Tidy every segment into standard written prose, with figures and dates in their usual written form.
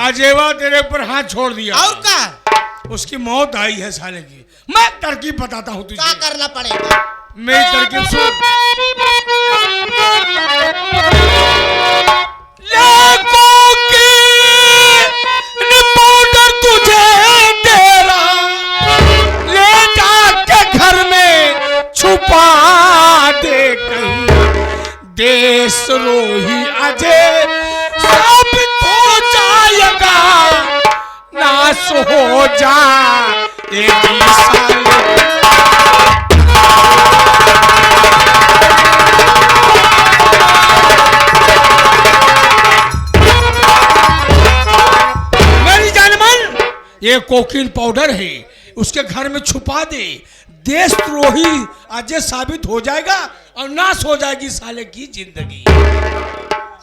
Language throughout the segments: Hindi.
अजेवा तेरे ऊपर हाथ छोड़ दिया और का उसकी मौत आई है साले की। मैं तरकीब बताता हूँ तुझे। क्या करना पड़ेगा? मेरी तरकीब सुन। रिपोर्टर तुझे तेरा ले जाके घर में छुपा दे कहीं देशद्रोही अजय साबित हो जाएगा नाश हो जा एक ही साल। ये कोकीन पाउडर है, उसके घर में छुपा दे, देशद्रोही अजय साबित हो जाएगा और नाश हो जाएगी साले की जिंदगी।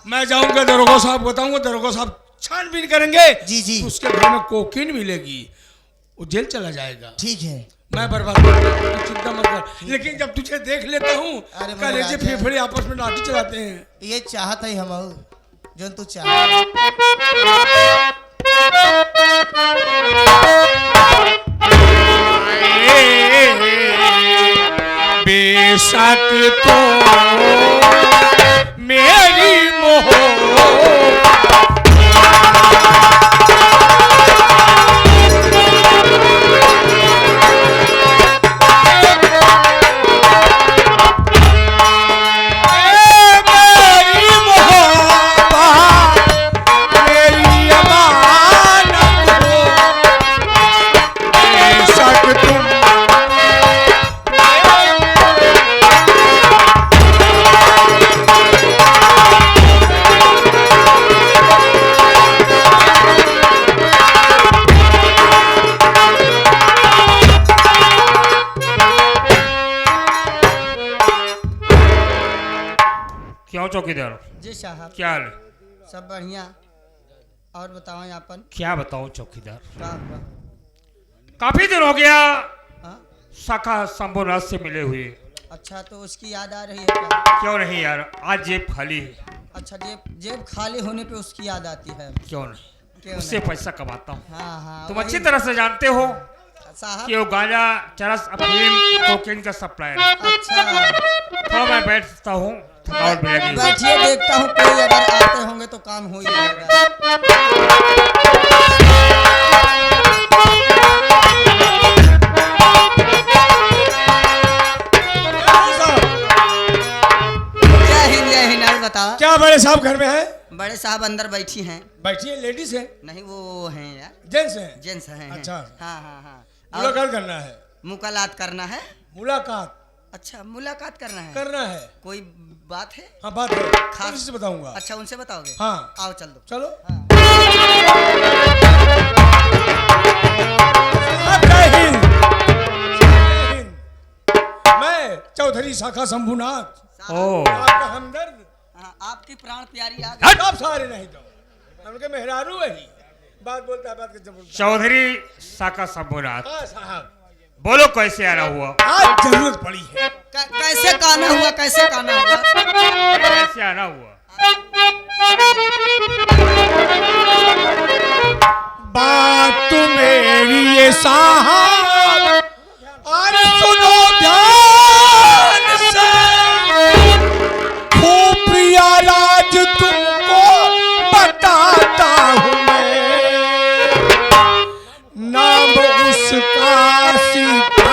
मैं जाऊंगा दरोगा साहब बताऊंगा, दरोगा साहब छानबीन करेंगे। जी जी। उसके घर में कोकीन मिलेगी, वो जेल चला जाएगा। ठीक है। मैं बर्बाद कर, चिंता मत कर। लेकिन जब तुझे देख लेता हूँ कलेजे फेफड़े आपस में लाठी चलाते हैं। ये चाहता ही हम जो तू चाह। बेशक तो मेरी मोह चौकीदार जी साहब। क्या हाल है? सब बढ़िया। और बताओ यापन। क्या बताओ चौकीदार, काफी दिन हो गया शाखा शंभुनाथ से मिले हुए। अच्छा, तो उसकी याद आ रही है क्या? क्यों नहीं यार, आज जेब खाली है। अच्छा, जेब खाली होने पे उसकी याद आती है? क्यों नहीं, उससे पैसा कमाता हूँ। हाँ हाँ, तुम अच्छी तरह से जानते हो साहब कि वो गांजा, चरस, अफीम, कोकीन का सप्लायर है। अच्छा, थोड़ा मैं बैठता हूँ, थकावट भी लगी। बैठिए, देखता हूँ कोई अगर आते होंगे तो काम हो ही जाएगा। जय हिंद। और बताओ क्या बड़े साहब घर में है? बड़े साहब अंदर बैठी हैं। बैठी है? लेडीज है? नहीं, वो हैं यार, जेंट्स है। जेंट्स हैं। अच्छा। हाँ हाँ हाँ। मुलाकात करना है? मुलाकात करना है। मुलाकात? अच्छा, मुलाकात करना है। करना है। कोई बात है? हाँ बात है, खास से बताऊंगा। अच्छा, उनसे बताओगे? हाँ आओ चल दो। चलो। हाँ। जय हिंद। मैं चौधरी शाखा शंभुनाथ, आपका हमदर्द। हाँ, आपकी प्राण प्यारी आ गई। आप सारे नहीं तो उनके मेहरारू वही बात बोलता है, बात करते बोलता। चौधरी शाखा शंभुनाथ। हाँ साहब, बोलो कैसे आना हुआ? आज जरूरत पड़ी है। कैसे काना हुआ? कैसे काना हुआ? कैसे आना हुआ? बात मेरी ये साहब और सुनो ध्यान से, खूब प्रिया राज तुमको बताता हूँ मैं, नाम उसका सीतम।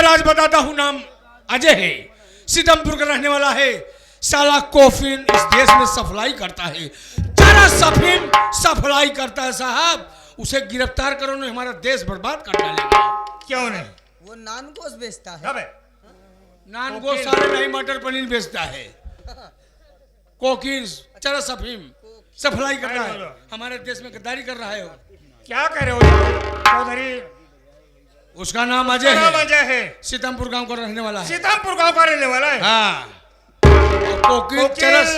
राज बताता हूं, नाम अजय है, सीतमपुर का रहने वाला है। साला कोफीन इस देश में सप्लाई करता है, जरा सफीन सप्लाई करता है साहब। उसे गिरफ्तार करो, नहीं हमारा देश बर्बाद कर डालेगा। क्यों नहीं? वो नान गोश्त बेचता है। नान गोश्त सारे नहीं, मटर पनीर बेचता है। कोकीन, चरस अफीम। सफलाई कर रहा है, हमारे देश में गद्दारी कर रहा है वो। क्या कह रहे हो चौधरी? उसका नाम अजय नाम है, अजय है, सीतमपुर गांव का रहने वाला है। सीतामपुर गांव का रहने वाला है। हाँ, कोकीन चरस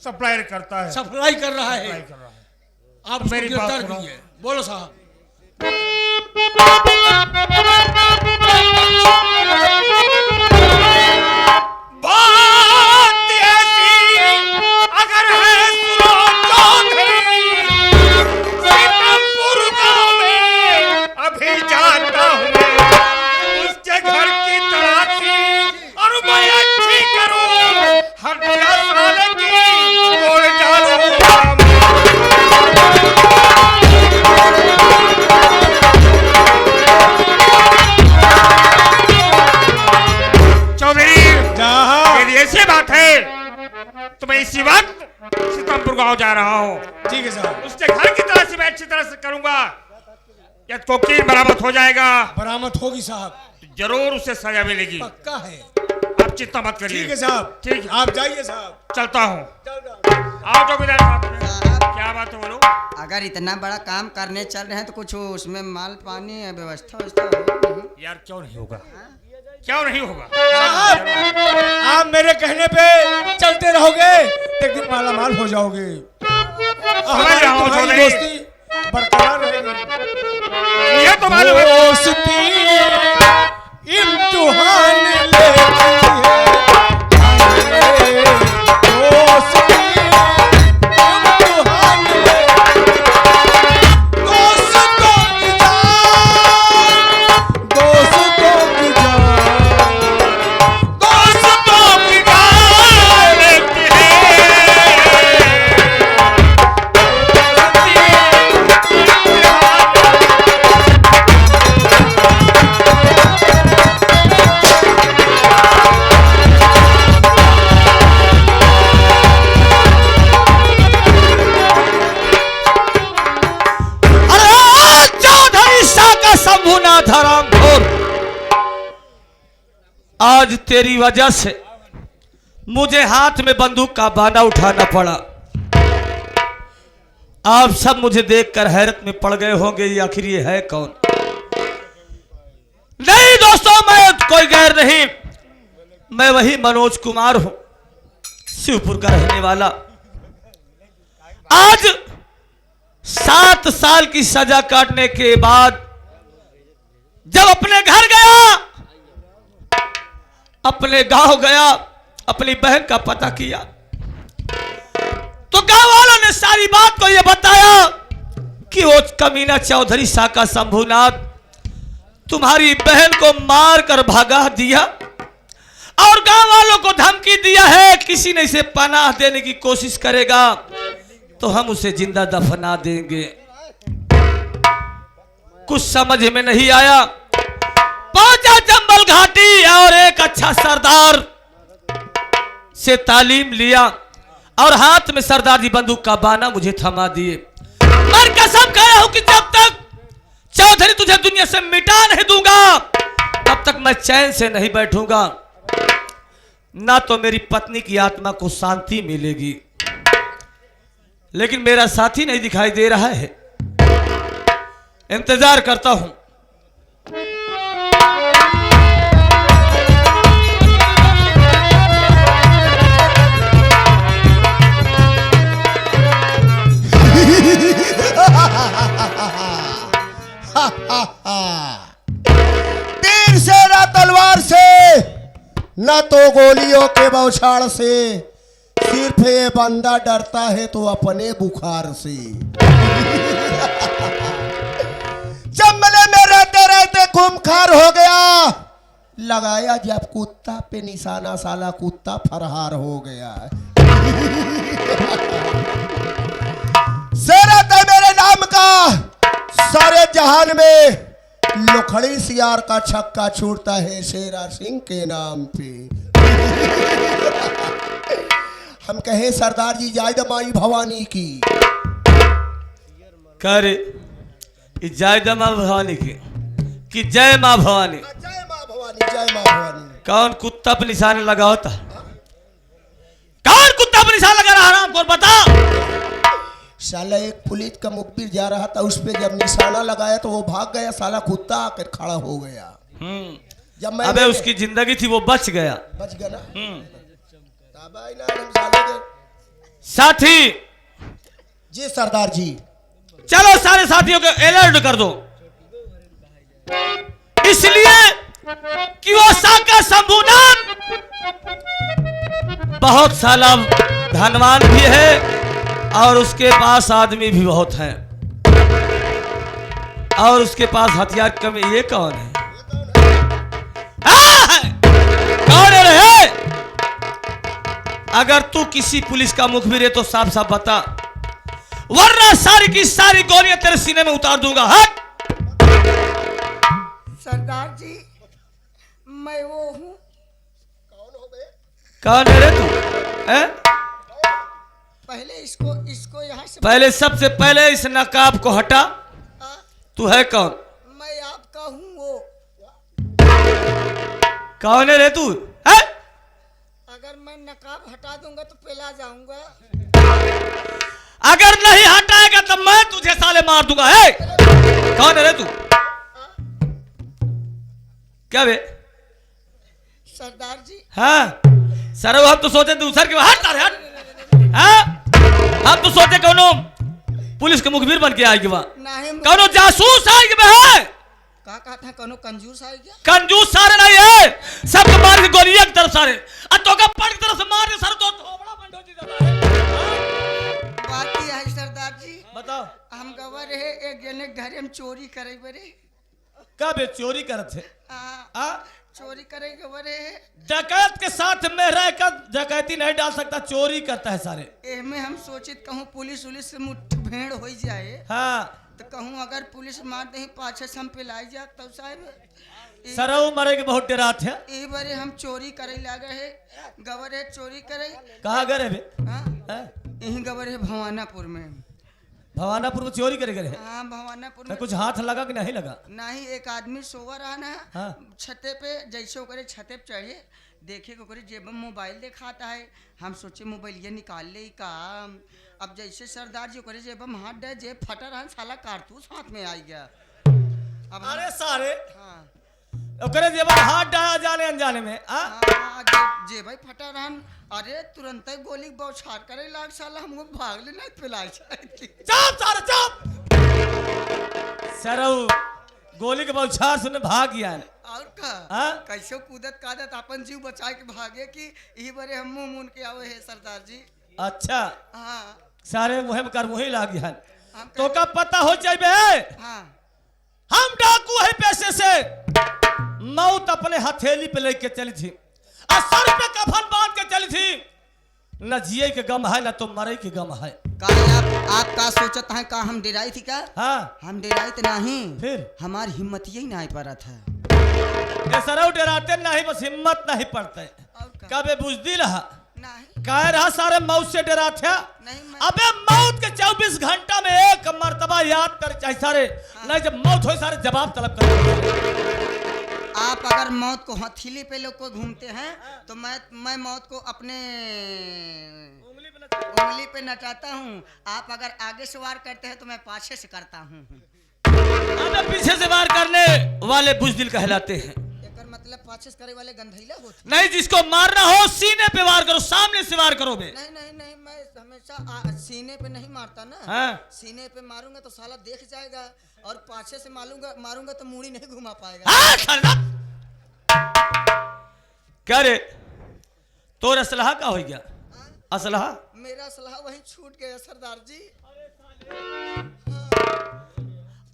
सप्लाई करता है, सप्लाई कर रहा है। सप्लाई कर रहा है। आप उसको मेरी बात गिरफ्तार सुनो। कीजिए। बोलो साहब। बात ऐसी अगर है सुनो चौधरी, सीतामपुर गांव में अभी जाता हूँ मैं, उसके घर की तलाशी और मैं अच्छी करूँ, हर 10 साल की तोड़ डालूंगा मैं। चौधरी यदि ऐसी बात है तो मैं इसी वक्त सीतामपुर गांव जा रहा हूँ। ठीक है साहब, उसके घर की तलाशी मैं अच्छी तरह से करूंगा। यदि कोकीन बरामद हो जाएगा बरामद होगी साहब, तो जरूर उसे सजा मिलेगी। पक्का है। आप चिंता मत करिए। ठीक है साहब, ठीक है, आप जाइए साहब। चलता हूँ। आओ चौकीदार साहब। साहब, क्या बात है बोलो। अगर इतना बड़ा काम करने चल रहे हैं तो कुछ उसमें माल पानी व्यवस्था हो। यार क्यों नहीं होगा, क्यों नहीं होगा? साहब, आप मेरे कहने पे चलते रहोगे, एक दिन माला माल हो जाओगे। समझ रहा हूँ तुम्हारी चौधरी। दोस्ती बरकरार रहेगी। ये तो मालूम है। दोस्ती इम्तिहान लेती है, दोस्ती इम्तिहान लेती है। दोस्तों की जान, दोस्तों की जान, दोस्तों की जान लेती अरे चौधरी शाह का शंभुनाथ हरामखोर, आज तेरी वजह से मुझे हाथ में बंदूक का बाना उठाना पड़ा। आप सब मुझे देखकर हैरत में पड़ गए होंगे, ये आखिर ये है कौन? नहीं दोस्तों, मैं कोई गैर नहीं, मैं वही मनोज कुमार हूं, शिवपुर का रहने वाला। आज 7 साल की सजा काटने के बाद जब अपने घर गया, अपने गांव गया, अपनी बहन का पता किया, तो गांव वालों ने सारी बात को यह बताया कि वो कमीना चौधरी शाह का शंभुनाथ तुम्हारी बहन को मार कर भगा दिया और गांव वालों को धमकी दिया है, किसी ने इसे पनाह देने की कोशिश करेगा तो हम उसे जिंदा दफना देंगे। कुछ समझ में नहीं आया, पहुंचा चंबल घाटी और एक अच्छा सरदार से तालीम लिया और हाथ में सरदार जी बंदूक का बाना मुझे थमा दिए। मैं कसम खा रहा हूं कि जब तक चौधरी तुझे दुनिया से मिटा नहीं दूंगा तब तक मैं चैन से नहीं बैठूंगा, ना तो मेरी पत्नी की आत्मा को शांति मिलेगी। लेकिन मेरा साथी नहीं दिखाई दे रहा है, इंतजार करता हूं। तीर से ना तलवार से, न तो गोलियों के बौछार से, सिर्फ ये बंदा डरता है तो अपने बुखार से। जंगले में रहते रहते खूंखार हो गया, लगाया जब कुत्ता पे निशाना साला कुत्ता फरहार हो गया। शेरत है मेरे नाम का, सारे जहान में लोखड़ी सियार का छक्का छूटता है शेरा सिंह के नाम पे। हम कहे सरदार जी जायद माई भवानी की। करे जायद माँ भवानी की कि जय माँ भवानी? जय माँ भवानी, जय माँ भवानी। कौन कुत्ता पर निशान लगा होता? कौन कुत्ता पर निशान लगा रहा? हराम खोर बता। साला एक पुलिस का मुखबिर जा रहा था, उस पे जब निशाना लगाया तो वो भाग गया, साला कुत्ता आकर खड़ा हो गया। जब मैं अबे उसकी जिंदगी थी वो बच गया। बच गया ना। ताबाई ना हम साले के। साथी जी सरदार जी। चलो सारे साथियों को अलर्ट कर दो, इसलिए कि वो साका शंभुनाथ बहुत साला धनवान भी है और उसके पास आदमी भी बहुत हैं और उसके पास हथियार कम। ये कौन है? कौन है रे? अगर तू किसी पुलिस का मुखबिर है तो साफ साफ बता, वरना सारी की सारी गोलियां तेरे सीने में उतार दूंगा। हट! सरदार जी मैं वो हूँ। कौन है रे तू? हैं? पहले इसको यहाँ से पहले सबसे पहले इस नकाब को हटा। तू है कौन? मैं आपका हूँ वो। कौन है रे तू? है? अगर मैं नकाब हटा दूंगा तो पिला जाऊंगा। अगर नहीं हटाएगा तो मैं तुझे साले मार दूंगा। है? कौन है रे तू? क्या बे? सरदार जी हाँ सर, हम तो सोचे दूसर के हट सारे हट। हाँ? हम तो सोचे कौनो पुलिस के मुखबिर बन के आएगी वहां, नहीं कौनो जासूस आएगी बे। है? का कहा था कौनो कंजूस आ गया। कंजूस सारे नहीं है, सबके मार के गोली एक तरफ सारे तो का पड़ की तरफ से मार दे सर तो थोबड़ा बंद हो जाता है। बात यह है सरदार जी, बताओ हम गवर है एक जने घर हम चोरी करे बरे। का बे चोरी करत है? आ? चोरी करे गवर है। डकैत के साथ में रह कर डकैती नहीं डाल सकता, चोरी करता है सारे। एहमे हम सोचित कहूँ पुलिस उलिस से मुठभेड़ हो जाए। हाँ तो कहूँ अगर पुलिस मार दे पाछे से हम पिलाई जा तब साहब सरऊ मरे के बहुत डरात है। ए बारे हम चोरी करे लागे है गवर है चोरी करे। कहाँ गए बे? हाँ हैं? यही गवर है भवानापुर में। भवानापुर में चोरी करे गए? हाँ भवानापुर तो में कुछ हाथ लगा कि नहीं लगा? नहीं एक आदमी सोवा रहा ना। हाँ। छते पे जैसे ओकरे छते पे चढ़े देखे को करे जेब में मोबाइल दिखाता है। हम सोचे मोबाइल ये निकाल ले का। अब जैसे सरदार जी ओकरे जेब में हाथ डे जेब फटा रहा साला कारतूस हाथ में आ गया। अब अरे सारे हाँ ओकरे जेब में हाथ डाला जाने अनजाने में। जेब फटा रहन। अरे तुरंत ही गोली बौछार करे लाग साला हमको भाग ले नहीं पिलाई चाहिए। चुप सारे चुप। सरऊ गोली के बौछार सुने भाग गया है। और का हाँ? कैसे कूदत कादत अपन जीव बचा के भागे कि यही बारे हम मुंह मुन के आवे है सरदार जी। अच्छा हाँ सारे मुहिम कर मुही लाग गया है। हम तो का पता हो जाए हाँ हम डाकू है पैसे से मौत अपने हथेली पे लेके चली थी और सर पे कफन बांध के चली थी। न जिए के गम है न तो मरे के गम है। का आप का सोचत हैं का हम डराई थी का। हाँ हम डराई तो नहीं फिर हमारी हिम्मत यही नहीं पड़ा था। ये सरऊ डराते नहीं, बस हिम्मत नहीं पड़ते। और का कबे बुझदी रहा नहीं कह रहा सारे मौत से डरा था। नहीं मैं अबे मौत के 24 घंटा में एक मर्तबा याद कर चाहे सारे। नहीं जब मौत हो सारे जवाब तलब कर। आप अगर मौत को हथेली पे लोग को घूमते हैं तो मैं मौत को अपने उंगली पे नचाता हूँ। आप अगर आगे से वार करते हैं तो मैं पाछे से करता हूँ। अबे पीछे से वार करने वाले बुजदिल कहलाते हैं। एकर मतलब पाछे से करे वाले गंधैला होते। नहीं जिसको मारना हो सीने पे वार करो, सामने से वार करो बे। नहीं नहीं नहीं मैं हमेशा सीने पे नहीं मारता ना। हाँ? सीने पे मारूंगा तो साला देख जाएगा और पाछे से मारूंगा तो मुड़ी नहीं घुमा पाएगा। हाँ, साला। क्या रे तोर असलहा का हो गया? असलहा मेरा सलाह वहीं छूट गया सरदार जी।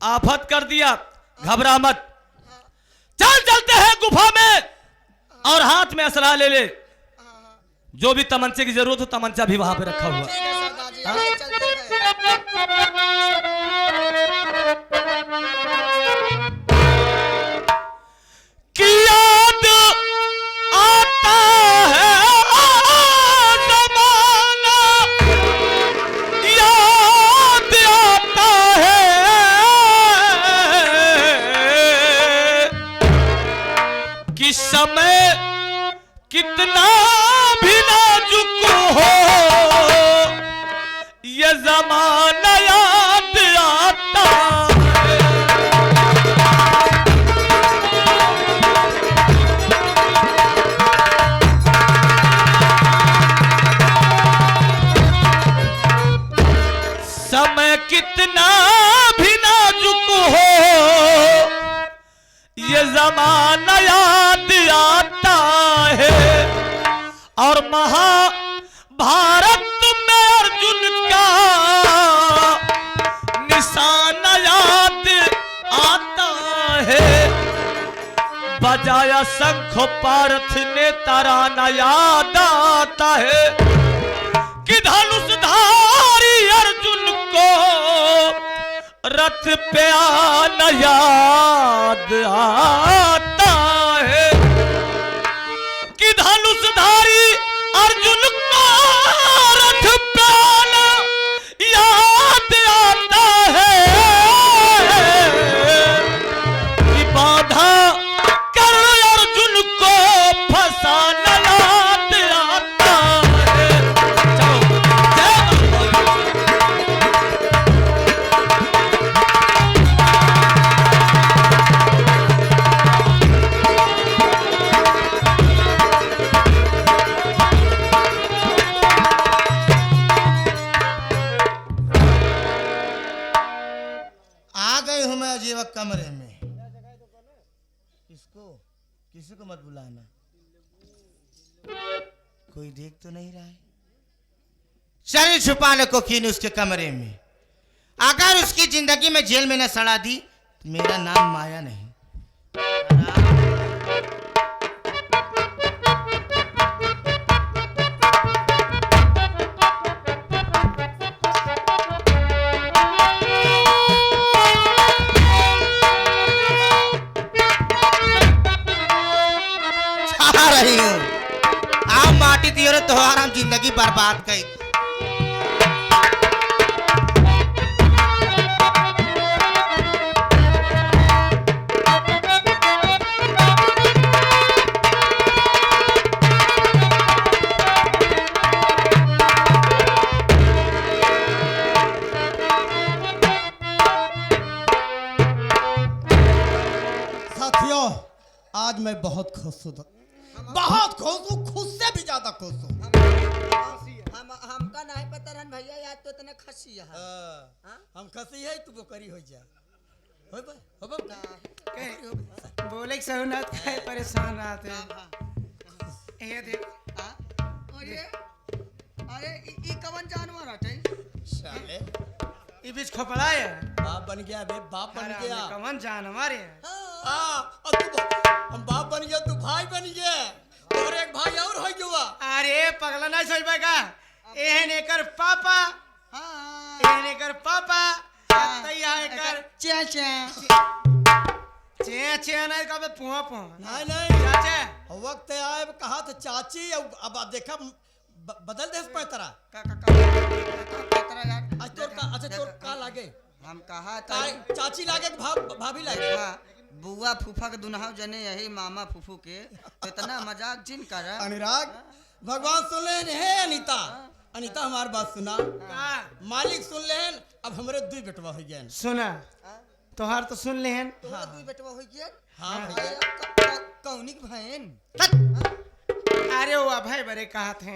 आफत कर दिया, घबरा मत। चल चलते हैं गुफा में और हाथ में असलहा ले ले। जो भी तमंचे की जरूरत हो तमंचा भी वहां पे रखा हुआ। ठीक है सरदार जी आइए चलते हैं। कि याद आता है ज़माना, याद आता है कि समय कितना भी नाजुक हो ये ज़माना हो पार्थ ने ताराना याद आता है कि धनुषधारी अर्जुन को रथ पे आना याद आता है कि धनुषधारी अर्जुन को रथ पे आना याद आता है कि बाधा कर अर्जुन को फंसाना याद आता है। चलो, जय माता दी। आ गई हूं मैं अजीवक कमरे में। किसको किसी को मत बुलाना, कोई देख तो नहीं रहा है। शरीर छुपाने को कीन उसके कमरे में। अगर उसकी जिंदगी में जेल में न सड़ा दी तो मेरा नाम माया नहीं। चाह रही हूँ आप माटी दियो रे तोहार हम जिंदगी बर्बाद कई। साथियों, आज मैं बहुत खुश हूँ, बहुत खुश हूँ, खुद से भी ज्यादा खुश हूँ। हमका नहीं पता रहन भैया, याद तो इतना खसी है। हम खसी है, तू बकरी हो जा। हो बा, हो बा। बोले कि सहुनाथ खाए परेशान रहते हैं। ये देख, अरे अरे ई कवन जानवर हटे? साले, ई बीच खोपड़ा है। बाप बन गया बे, बाप बन गया। कवन जानवर है? और हम बाप बन गया, तू भाई बन गया, और एक भाई और हो गया। अरे पगला नहीं सोच पाएगा। एहन एकर पापा, एहन एकर पापा, तैया एकर चे चे चे चे नहीं कबे पुआ पुआ। नहीं नहीं, चाचा वक्त आए कहा तो चाची, अब देखा बदल दे पे तरह। आज तोर का, अच्छा तोर का लागे? हम कहा था चाची लागे कि भाभी लागे? बुआ फूफा के दुनहाव जने यही मामा फूफू के इतना मजाक जिन कर। अनुराग, भगवान सुन लेन है। अनीता, अनीता हमारी बात सुना। मालिक सुन लेन, अब हमारे दो बेटवा हो गए। सुना तोहार तो सुन लेहन। हाँ। दू बेटवा हो गया। हाँ कौनी के बहन? अरे वो भाई बड़े कहा थे,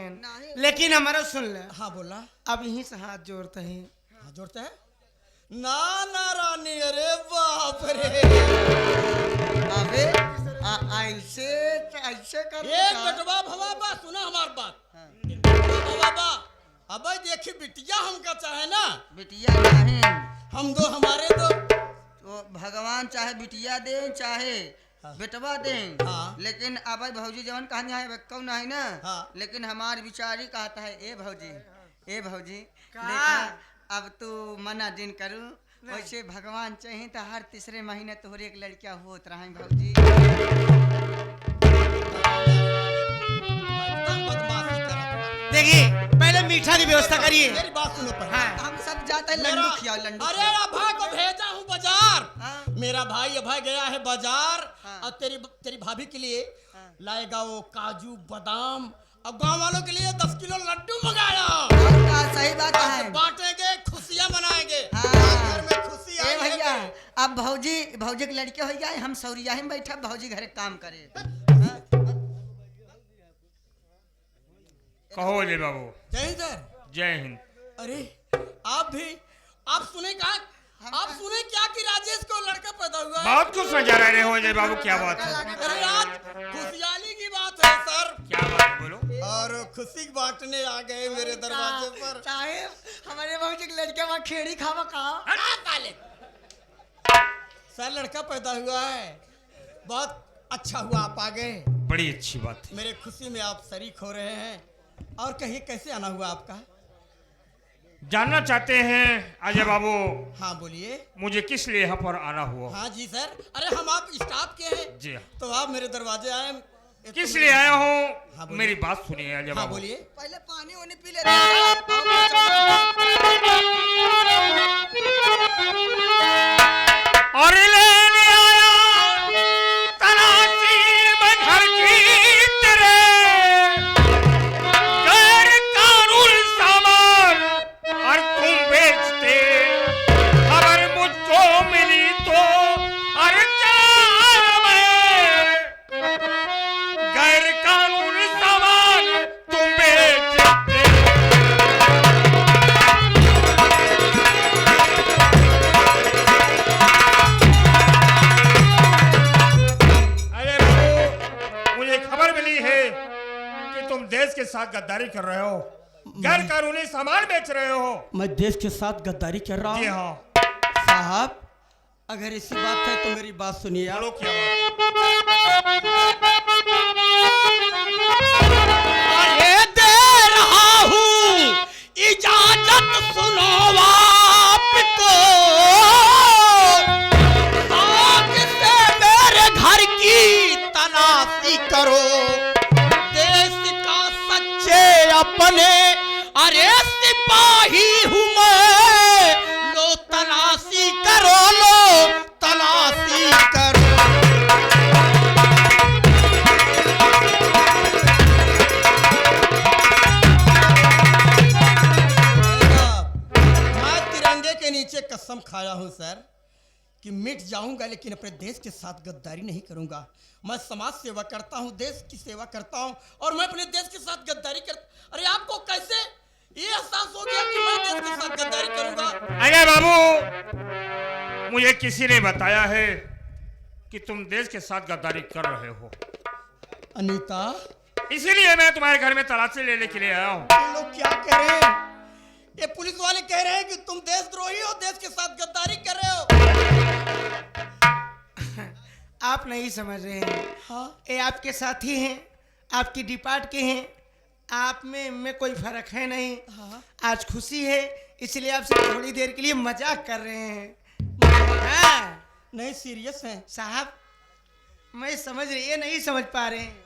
लेकिन हमारा सुन ले। हाँ बोला। अब यहीं से हाथ जोड़ते हैं। हाँ जोड़ते हैं ना ना रानी, अरे बाप रे। अबे ऐसे ऐसे कर एक बेटवा भवाबा, सुना हमार बात। भवाबा, अब देखी बिटिया हमका चाहे ना। बिटिया नहीं, हम दो, हमारे दो तो भगवान चाहे बिटिया दे चाहे बेटवा दे। हाँ। लेकिन अब भौजी जवन कहानी है कौन है ना। हाँ। लेकिन हमार विचारी कहता है, ए भौजी, ए भौजी देखा, अब तू मना दिन करू, वैसे भगवान चाहे तो हर तीसरे महीने तोहरे एक लड़किया होत रहे भौजी। देखिए पहले मीठा की व्यवस्था करिए। मेरी बात सुनो पहले। हाँ। हम सब जाते हैं लड्डू खियाओ, लड्डू अरे अभय को भेजा हूँ बाजार। हाँ। मेरा भाई अभय गया है बाजार। हाँ। और तेरी भाभी के लिए लाएगा वो काजू बादाम, और गांव वालों के लिए 10 किलो लड्डू मंगाया। सही बात है। बांटेंगे, खुशियां मनाएंगे। हाँ। घर में खुशी ए आई भैया, है। अब भौजी भौजी की लड़के हो गए, हम सौरिया में बैठा, भौजी घर काम करे। कहो ले बाबू। जय हिंद सर। जय हिंद। अरे आप सुने क्या? आप सुने क्या कि राजेश को लड़का पैदा हुआ है? बहुत कुछ समझा रहे हो जय बाबू, क्या बात है? अरे आज खुशहाली की बात है सर। क्या बात है बोलो। और खुशी बांटने आ गए मेरे दरवाजे पर। चाहे हमारे भौजी की लड़के वहाँ खेड़ी खावा कहा। सर लड़का पैदा हुआ है, बहुत अच्छा हुआ आप आ गए। बड़ी अच्छी बात है। मेरे खुशी में आप शरीक हो रहे हैं। और कहिए कैसे आना हुआ आपका? जानना चाहते हैं अजय बाबू, हाँ बोलिए। मुझे किस लिए यहाँ पर आना हुआ? हाँ जी सर, अरे हम आप स्टाफ के हैं। जी हाँ। तो आप मेरे दरवाजे आए। किस लिए आया हूँ? हाँ, बोलिए। मेरी बात सुनिए अजय हाँ बाबू। बोलिए। पहले पानी वानी पी लेते हैं। और लेने आया तलाशी में घर की तेरे गैर कानून सामान और तुम बेचते। खबर मुझको मिली तो और चला मैं। गैर कानून सामान तुम बेचते। अरे बाबू, मुझे खबर मिली है कि तुम देश के साथ गद्दारी कर रहे हो, गैर कानूनी सामान बेच रहे हो। मैं देश के साथ गद्दारी कर रहा जी हूँ हाँ। साहब। अगर ऐसी बात है तो मेरी बात सुनिए आप। बोलो क्या बात? अरे दे रहा हूँ इजाजत सुनो आपको। आग से मेरे घर की तलाशी करो। देश का सच्चे अपने अरे सिपाही हूँ मैं। लो तलाशी करो, लो तलाशी करो। मैं तिरंगे के नीचे कसम खाया हूं सर कि मिट जाऊंगा लेकिन अपने देश के साथ गद्दारी नहीं करूंगा। मैं समाज सेवा करता हूं, देश की सेवा करता हूं और मैं अपने देश के साथ गद्दारी कर। अरे आपको कैसे ये एहसास हो गया कि मैं देश के साथ गद्दारी करूंगा? अजय बाबू, मुझे किसी ने बताया है कि तुम देश के साथ गद्दारी कर रहे हो, अनीता, इसीलिए मैं तुम्हारे घर में तलाशी लेने के लिए आया हूँ। ये लोग क्या कह रहे हैं? ये पुलिस वाले कह रहे हैं कि तुम देशद्रोही हो, देश के साथ गद्दारी कर रहे हो। आप नहीं समझ रहे हैं। हाँ, ये आपके साथी हैं, आपकी डिपार्ट के हैं। आप में कोई फर्क है नहीं। हाँ। आज खुशी है इसलिए आपसे थोड़ी देर के लिए मजाक कर रहे हैं। हाँ नहीं सीरियस हैं साहब, मैं समझ रही, ये नहीं समझ पा रहे हैं।